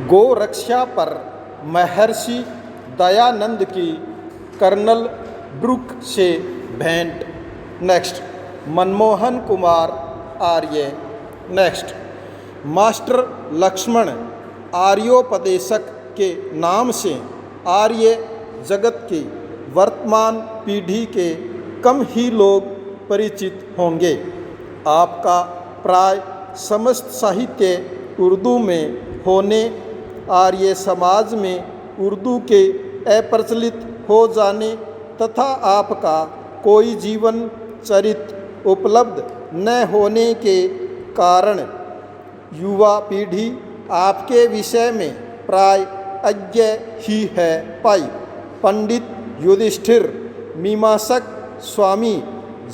गो रक्षा पर महर्षि दयानंद की colonel Brooke से भेंट। नेक्स्ट, मनमोहन कुमार आर्य। नेक्स्ट, मास्टर लक्ष्मण आर्योपदेशक के नाम से आर्य जगत की वर्तमान पीढ़ी के कम ही लोग परिचित होंगे। आपका प्राय समस्त साहित्य उर्दू में होने, आर्य समाज में उर्दू के अप्रचलित हो जाने तथा आपका कोई जीवन चरित्र उपलब्ध न होने के कारण युवा पीढ़ी आपके विषय में प्राय अज्ञ ही है पाई। पंडित युधिष्ठिर मीमांसक स्वामी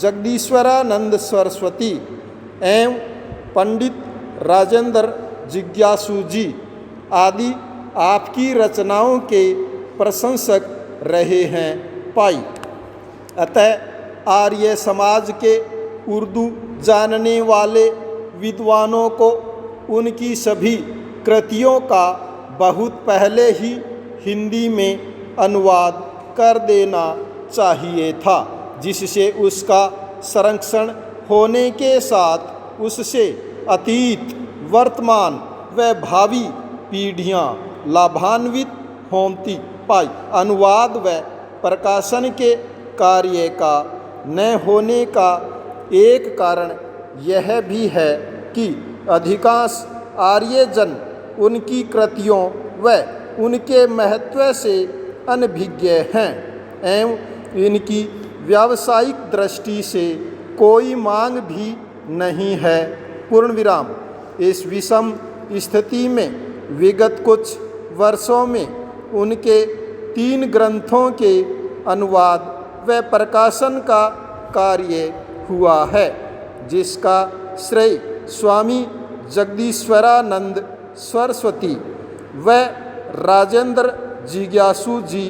जगदीश्वरानंद सरस्वती एवं पंडित राजेंद्र जिज्ञासु जी आदि आपकी रचनाओं के प्रशंसक रहे हैं पाई। अतः आर्य समाज के उर्दू जानने वाले विद्वानों को उनकी सभी कृतियों का बहुत पहले ही हिंदी में अनुवाद कर देना चाहिए था, जिससे उसका संरक्षण होने के साथ उससे अतीत, वर्तमान व भावी पीढ़ियाँ लाभान्वित होती पाई। अनुवाद व प्रकाशन के कार्य का न होने का एक कारण यह भी है कि अधिकांश आर्यजन उनकी कृतियों व उनके महत्व से अनभिज्ञ हैं एवं इनकी व्यावसायिक दृष्टि से कोई मांग भी नहीं है। पूर्ण विराम। इस विषम स्थिति में विगत कुछ वर्षों में उनके 3 ग्रंथों के अनुवाद व प्रकाशन का कार्य हुआ है, जिसका श्रेय स्वामी जगदीश्वरानंद सरस्वती व राजेंद्र जिज्ञासु जी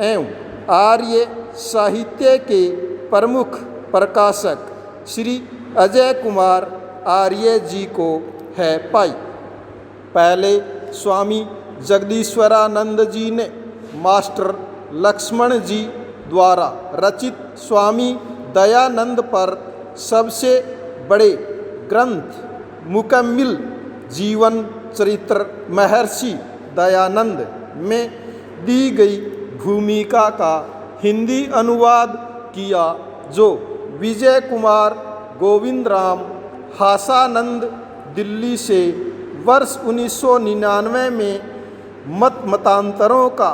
एवं आर्य साहित्य के प्रमुख प्रकाशक श्री अजय कुमार आर्य जी को है पाई। पहले स्वामी जगदीश्वरानंद जी ने मास्टर लक्ष्मण जी द्वारा रचित स्वामी दयानंद पर सबसे बड़े ग्रंथ मुकम्मिल जीवन चरित्र महर्षि दयानंद में दी गई भूमिका का हिंदी अनुवाद किया, जो विजय कुमार गोविंदराम हासानंद दिल्ली से वर्ष 1999 में मतांतरों का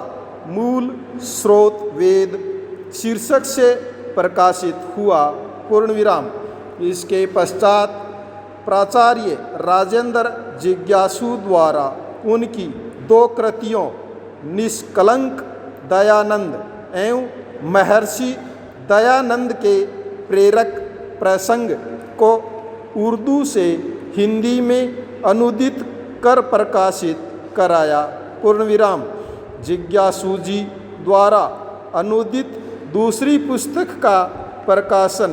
मूल स्रोत वेद शीर्षक से प्रकाशित हुआ। पूर्ण विराम। इसके पश्चात प्राचार्य राजेंद्र जिज्ञासु द्वारा उनकी 2 कृतियों निष्कलंक दयानंद एवं महर्षि दयानंद के प्रेरक प्रसंग को उर्दू से हिंदी में अनुदित कर प्रकाशित कराया। पूर्ण विराम। जिज्ञासु जी द्वारा अनुदित दूसरी पुस्तक का प्रकाशन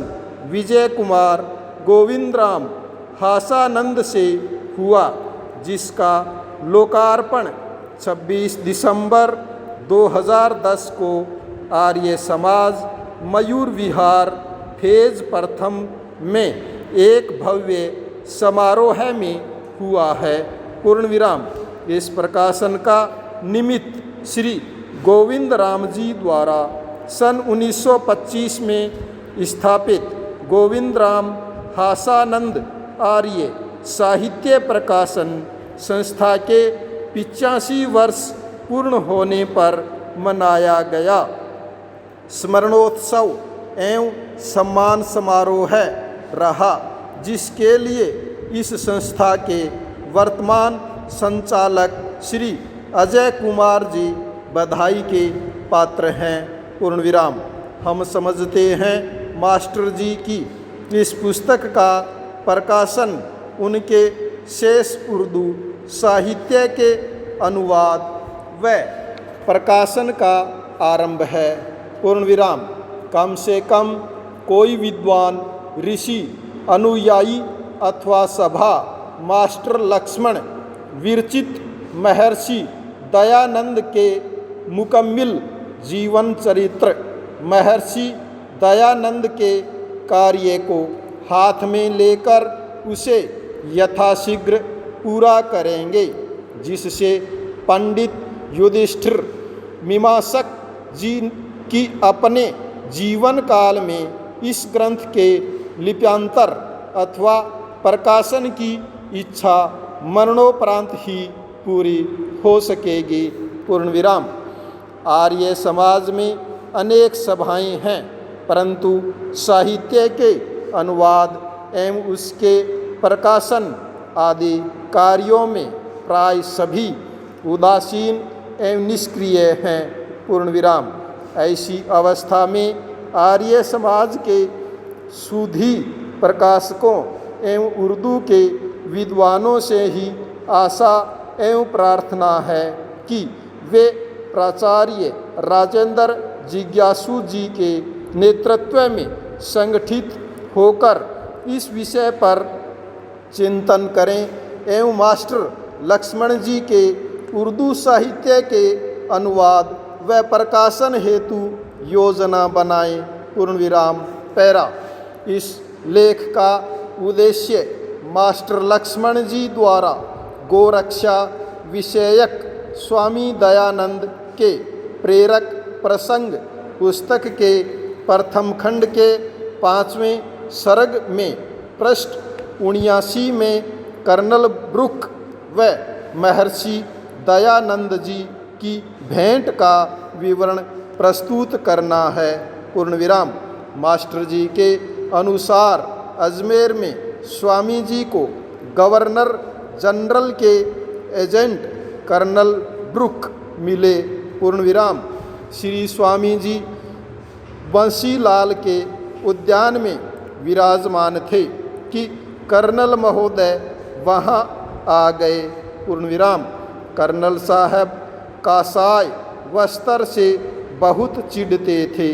विजय कुमार गोविंदराम हासानंद से हुआ, जिसका लोकार्पण 26 दिसंबर 2010 को आर्य समाज मयूर विहार फेज प्रथम में एक भव्य समारोह में हुआ है। पूर्ण विराम। इस प्रकाशन का निमित्त श्री गोविंद राम जी द्वारा सन 1925 में स्थापित गोविंद राम हासानंद आर्य साहित्य प्रकाशन संस्था के 85 वर्ष पूर्ण होने पर मनाया गया स्मरणोत्सव एवं सम्मान समारोह रहा, जिसके लिए इस संस्था के वर्तमान संचालक श्री अजय कुमार जी बधाई के पात्र हैं। पूर्ण विराम। हम समझते हैं मास्टर जी की इस पुस्तक का प्रकाशन उनके शेष उर्दू साहित्य के अनुवाद व प्रकाशन का आरंभ है। पूर्ण विराम। कम से कम कोई विद्वान, ऋषि, अनुयायी अथवा सभा मास्टर लक्ष्मण विरचित महर्षि दयानंद के मुकम्मिल जीवन चरित्र महर्षि दयानंद के कार्य को हाथ में लेकर उसे यथाशीघ्र पूरा करेंगे, जिससे पंडित युधिष्ठिर मीमांसक जी की अपने जीवन काल में इस ग्रंथ के लिप्यांतर अथवा प्रकाशन की इच्छा मरणोपरांत ही पूरी हो सकेगी। पूर्ण विराम। आर्य समाज में अनेक सभाएं हैं, परंतु साहित्य के अनुवाद एवं उसके प्रकाशन आदि कार्यों में प्राय सभी उदासीन एवं निष्क्रिय हैं। पूर्ण विराम। ऐसी अवस्था में आर्य समाज के सुधी प्रकाशकों एवं उर्दू के विद्वानों से ही आशा एवं प्रार्थना है कि वे प्राचार्य राजेंद्र जिज्ञासु जी के नेतृत्व में संगठित होकर इस विषय पर चिंतन करें एवं मास्टर लक्ष्मण जी के उर्दू साहित्य के अनुवाद व प्रकाशन हेतु योजना बनाएं। पूर्ण विराम। पैरा। इस लेख का उद्देश्य मास्टर लक्ष्मण जी द्वारा गोरक्षा विषयक स्वामी दयानंद के प्रेरक प्रसंग पुस्तक के प्रथम खंड के 5वें सर्ग में पृष्ठ 79 में कर्नल ब्रुक व महर्षि दयानंद जी की भेंट का विवरण प्रस्तुत करना है। पूर्ण विराम। मास्टर जी के अनुसार अजमेर में स्वामी जी को गवर्नर जनरल के एजेंट कर्नल ब्रुक मिले। पूर्ण विराम। श्री स्वामी जी बंसीलाल के उद्यान में विराजमान थे कि कर्नल महोदय वहाँ आ गए। पूर्ण विराम। कर्नल साहब कासाय वस्त्र से बहुत चिढ़ते थे।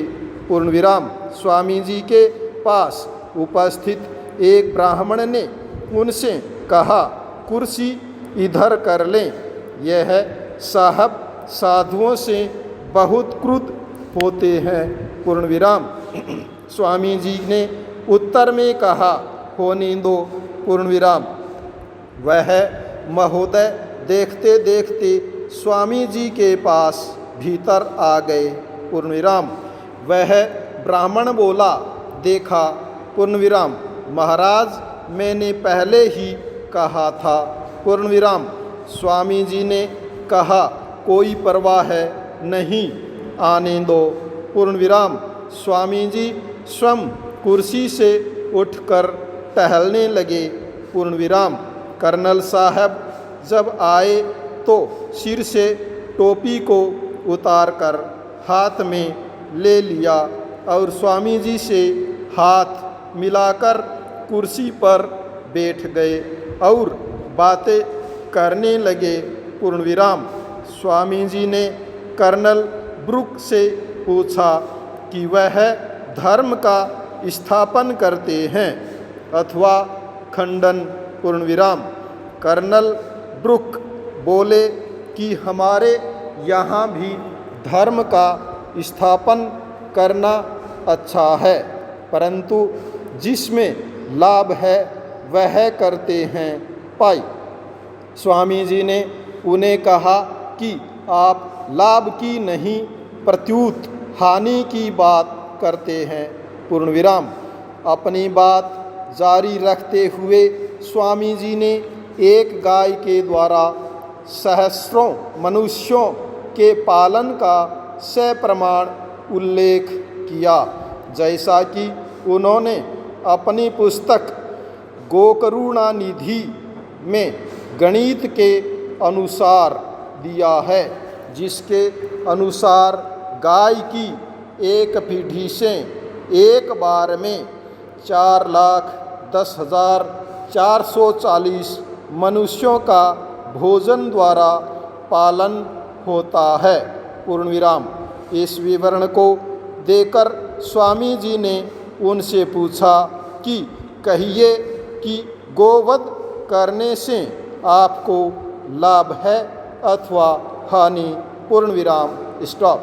पूर्ण विराम। स्वामी जी के पास उपस्थित एक ब्राह्मण ने उनसे कहा, कुर्सी इधर कर लें। यह साहब साधुओं से बहुत क्रुद्ध होते हैं। पूर्ण विराम। स्वामी जी ने उत्तर में कहा, होने दो। पूर्ण विराम। वह महोदय देखते देखते स्वामी जी के पास भीतर आ गए। पूर्ण विराम। वह ब्राह्मण बोला, देखा। पूर्ण विराम। महाराज, मैंने पहले ही कहा था। पूर्ण विराम। स्वामी जी ने कहा, कोई परवाह नहीं, आने दो। पूर्ण विराम। स्वामी जी स्वयं कुर्सी से उठकर टहलने लगे। पूर्ण विराम। कर्नल साहब जब आए तो सिर से टोपी को उतारकर हाथ में ले लिया और स्वामी जी से हाथ मिलाकर कुर्सी पर बैठ गए और बातें करने लगे। पूर्ण विराम। स्वामी जी ने कर्नल ब्रुक से पूछा कि वह धर्म का स्थापन करते हैं अथवा खंडन। पूर्ण विराम। कर्नल ब्रुक बोले कि हमारे यहाँ भी धर्म का स्थापन करना अच्छा है, परंतु जिसमें लाभ है वह करते हैं। पाई। स्वामी जी ने उन्हें कहा कि आप लाभ की नहीं प्रत्युत हानि की बात करते हैं। पूर्ण विराम। अपनी बात जारी रखते हुए स्वामी जी ने एक गाय के द्वारा सहस्रों मनुष्यों के पालन का सप्रमाण उल्लेख किया, जैसा कि उन्होंने अपनी पुस्तक गोकरुणानिधि में गणित के अनुसार दिया है, जिसके अनुसार गाय की एक पीढ़ी से एक बार में 4,10,440 मनुष्यों का भोजन द्वारा पालन होता है। पूर्ण विराम। इस विवरण को देकर स्वामी जी ने उनसे पूछा कि कहिए कि गोवध करने से आपको लाभ है अथवा हानि पूर्ण विराम स्टॉप।